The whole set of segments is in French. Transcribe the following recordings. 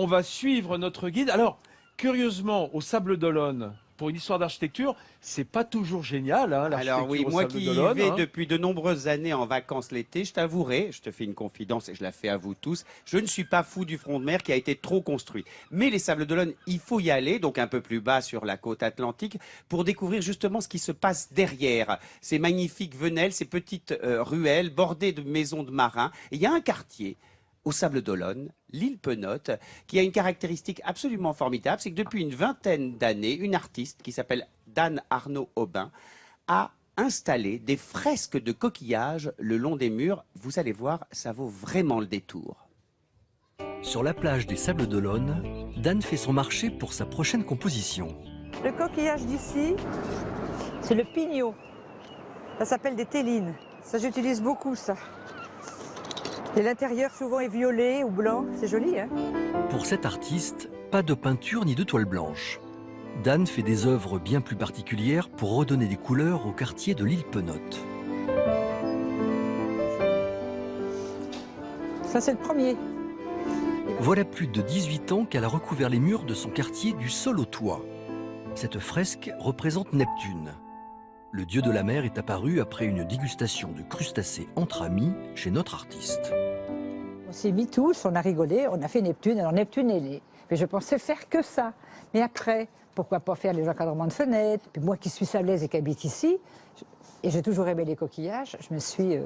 On va suivre notre guide. Alors, curieusement, au Sable d'Olonne, pour une histoire d'architecture, c'est pas toujours génial, hein, l'architecture Alors oui, au moi Sable qui y d'Olonne. vais Hein. depuis de nombreuses années en vacances l'été, je t'avouerai, je te fais une confidence et je la fais à vous tous, je ne suis pas fou du front de mer qui a été trop construit. Mais les Sables d'Olonne, il faut y aller, donc un peu plus bas sur la côte atlantique, pour découvrir justement ce qui se passe derrière. Ces magnifiques venelles, ces petites ruelles bordées de maisons de marins. Et il y a un quartier au Sable d'Olonne, l'île Penotte, qui a une caractéristique absolument formidable, c'est que depuis une vingtaine d'années, une artiste qui s'appelle Dan Arnaud Aubin a installé des fresques de coquillages le long des murs. Vous allez voir, ça vaut vraiment le détour. Sur la plage des Sables d'Olonne, Dan fait son marché pour sa prochaine composition. Le coquillage d'ici, c'est le pignot. Ça s'appelle des télines. Ça, j'utilise beaucoup, ça. Et l'intérieur, souvent, est violet ou blanc. C'est joli, hein? Pour cet artiste, pas de peinture ni de toile blanche. Dan fait des œuvres bien plus particulières pour redonner des couleurs au quartier de l'île Penotte. Ça, c'est le premier. Voilà plus de 18 ans qu'elle a recouvert les murs de son quartier du sol au toit. Cette fresque représente Neptune. Le dieu de la mer est apparu après une dégustation de crustacés entre amis chez notre artiste. On s'est mis tous, on a rigolé, on a fait Neptune. Alors Neptune est laid. Mais je pensais faire que ça. Mais après, pourquoi pas faire les encadrements de fenêtres? Puis moi qui suis sablaise et qui habite ici, et j'ai toujours aimé les coquillages, je me suis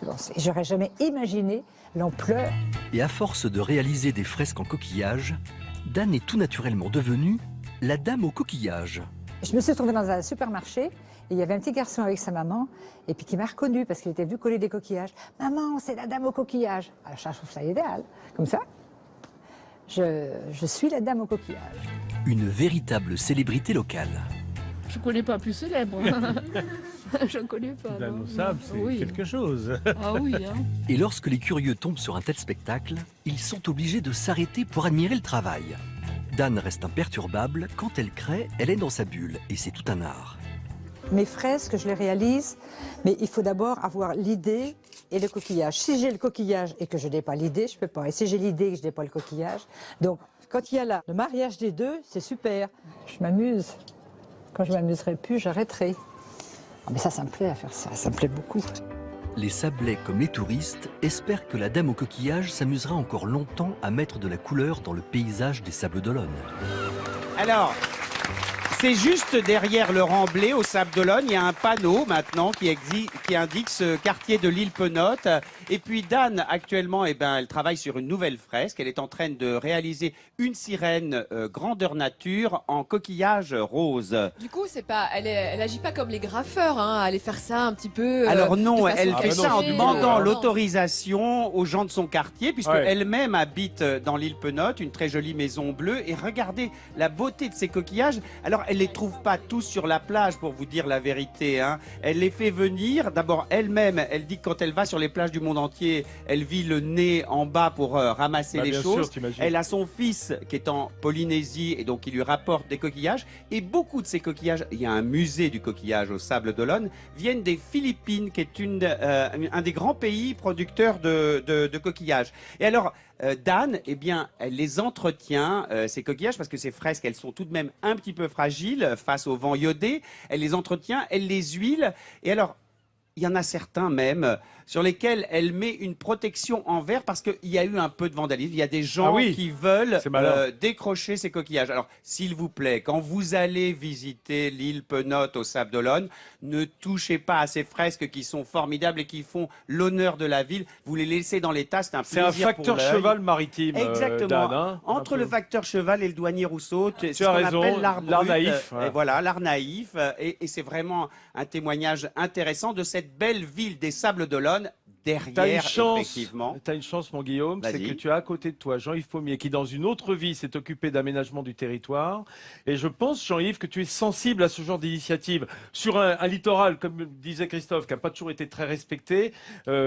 lancée. Et j'aurais jamais imaginé l'ampleur. Et à force de réaliser des fresques en coquillage, Dan est tout naturellement devenue la dame au coquillage. Je me suis retrouvée dans un supermarché et il y avait un petit garçon avec sa maman et puis qui m'a reconnue parce qu'il était venu coller des coquillages. « Maman, c'est la dame au coquillage !» Alors je trouve ça idéal. Comme ça, je suis la dame au coquillage. Une véritable célébrité locale. Je ne connais pas plus célèbre. Je ne connais pas. Dan non. au Sable, c'est Oui. quelque chose. Ah oui, hein. Et lorsque les curieux tombent sur un tel spectacle, ils sont obligés de s'arrêter pour admirer le travail. Dan reste imperturbable. Quand elle crée, elle est dans sa bulle. Et c'est tout un art. Mes fresques, je les réalise, mais il faut d'abord avoir l'idée et le coquillage. Si j'ai le coquillage et que je n'ai pas l'idée, je ne peux pas. Et si j'ai l'idée et que je n'ai pas le coquillage, donc quand il y a là le mariage des deux, c'est super. Je m'amuse. Quand je ne m'amuserai plus, j'arrêterai. Oh, mais ça me plaît à faire ça, ça me plaît beaucoup. Les Sablais comme les touristes espèrent que la dame au coquillage s'amusera encore longtemps à mettre de la couleur dans le paysage des Sables d'Olonne. Alors, c'est juste derrière le Remblai, au Sable d'Olonne, il y a un panneau maintenant qui indique ce quartier de l'île Penotte. Et puis Dan, actuellement, elle travaille sur une nouvelle fresque. Elle est en train de réaliser une sirène grandeur nature en coquillage rose. Du coup, elle agit pas comme les graffeurs, hein, à aller faire ça un petit peu. Alors non, de façon elle fait ça en cachée. demandant Non. l'autorisation aux gens de son quartier, puisque Ouais. elle-même habite dans l'île Penotte, une très jolie maison bleue. Et regardez la beauté de ces coquillages. Alors, elle les trouve pas tous sur la plage, pour vous dire la vérité, hein. Elle les fait venir. D'abord, elle-même, elle dit que quand elle va sur les plages du monde entier, elle vit le nez en bas pour ramasser les bien choses. sûr, t'imagines. Elle a son fils qui est en Polynésie et donc il lui rapporte des coquillages. Et beaucoup de ces coquillages, il y a un musée du coquillage au Sable d'Olonne, viennent des Philippines, qui est un des grands pays producteurs de coquillages. Et alors, Dan, eh bien, elle les entretient, ces coquillages, parce que ces fresques, elles sont tout de même un petit peu fragiles face au vent iodé. Elle les entretient, elle les huile. Et alors, il y en a certains même sur lesquels elle met une protection en verre parce qu'il y a eu un peu de vandalisme. Il y a des gens Ah oui, qui veulent c'est malin. décrocher ces coquillages. Alors, s'il vous plaît, quand vous allez visiter l'île Penotte au Sable d'Olonne, ne touchez pas à ces fresques qui sont formidables et qui font l'honneur de la ville. Vous les laissez dans l'état, c'est un C'est plaisir un pour facteur l'œil. cheval maritime, Exactement. Dan, hein, un Entre peu. le facteur cheval et le douanier Rousseau, c'est ce as qu'on raison, appelle l'art l'art brut. naïf, ouais. Et voilà, l'art naïf. Et c'est vraiment un témoignage intéressant de cette belle ville des Sables d'Olonne. Derrière, effectivement. T'as une chance, mon Guillaume, c'est Vas-y. que tu as à côté de toi Jean-Yves Pommier, qui dans une autre vie s'est occupé d'aménagement du territoire. Et je pense, Jean-Yves, que tu es sensible à ce genre d'initiative. Sur un littoral, comme disait Christophe, qui n'a pas toujours été très respecté,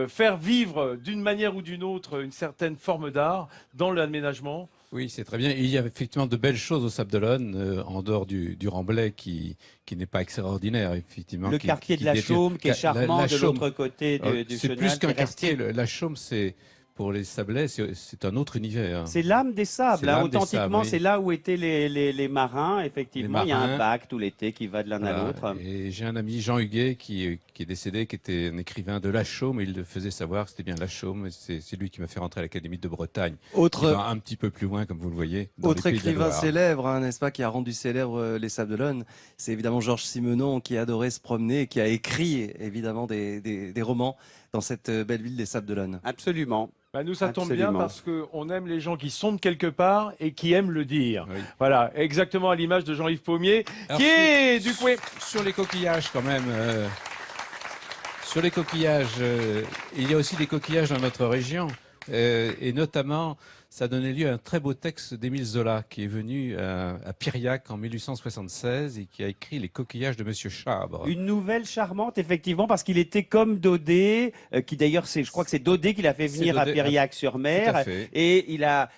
faire vivre d'une manière ou d'une autre une certaine forme d'art dans l'aménagement. Oui, c'est très bien. Il y a effectivement de belles choses au Sable d'Olonne, en dehors du Remblai, qui n'est pas extraordinaire, effectivement. Le quartier de la détient- Chaume, qui est La charmant de Chaume. l'autre côté du C'est Chenal, plus qu'un qui est resté- quartier. La Chaume, c'est pour les sablets, c'est un autre univers. C'est l'âme des sables. C'est l'âme des Authentiquement, sables, oui. c'est là où étaient les marins. Effectivement, Les il y a un marins. bac tout l'été qui va de l'un à Voilà. l'autre. Et j'ai un ami, Jean Huguet, qui est décédé, qui était un écrivain de La Chaume, et il le faisait savoir que c'était bien La Chaume. C'est lui qui m'a fait rentrer à l'Académie de Bretagne. Qui Autre, va un petit peu plus loin, comme vous le voyez. dans autre les Pays de la écrivain Loire. célèbre, hein, n'est-ce pas, qui a rendu célèbre les Sables d'Olonne, c'est évidemment Georges Simenon, qui adorait se promener et qui a écrit évidemment des romans dans cette belle ville des Sables d'Olonne. Absolument. Bah, nous, ça tombe bien Absolument. parce qu'on aime les gens qui sont de quelque part et qui aiment le dire. Oui. Voilà, exactement à l'image de Jean-Yves Pommier, Alors, qui est du coup. Sur les coquillages, quand même. Sur les coquillages, il y a aussi des coquillages dans notre région. Et notamment, ça a donné lieu à un très beau texte d'Émile Zola, qui est venu à Piriac en 1876 et qui a écrit Les coquillages de Monsieur Chabre. Une nouvelle charmante, effectivement, parce qu'il était comme Daudet, qui d'ailleurs, je crois que c'est Daudet qui l'a fait C'est venir à Daudet, Tout Piriac-sur-Mer. à fait. Et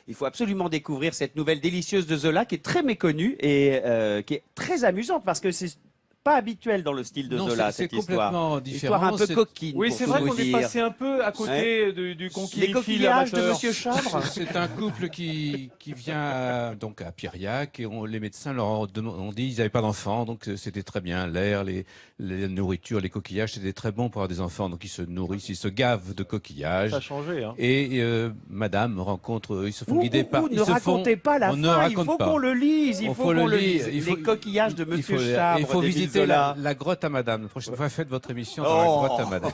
il faut absolument découvrir cette nouvelle délicieuse de Zola, qui est très méconnue et qui est très amusante, parce que c'est pas habituel dans le style de Non, Zola, c'est cette histoire. complètement différent. Histoire un peu C'est- coquine. Oui, pour c'est tout vrai vous qu'on est dire. passé un peu à côté du Les conquilifile coquillages de amateur. Monsieur Chabre. C'est un couple qui vient donc à Piriac et les médecins leur ont dit qu'ils n'avaient pas d'enfants, donc c'était très bien. L'air, la nourriture, les coquillages, c'était très bon pour avoir des enfants. Donc ils se nourrissent, ils se gavent de coquillages. Ça a changé. Hein. Et madame rencontre, ils se font guider par... Ne racontez pas la on ne fin, il raconte faut pas. qu'on le lise, il On faut faut qu'on le le lire, lise. il faut- Les coquillages de Monsieur il Chabre. faut d'Émile visiter Zola. la grotte à madame. La prochaine fois, faites votre émission dans la grotte à madame.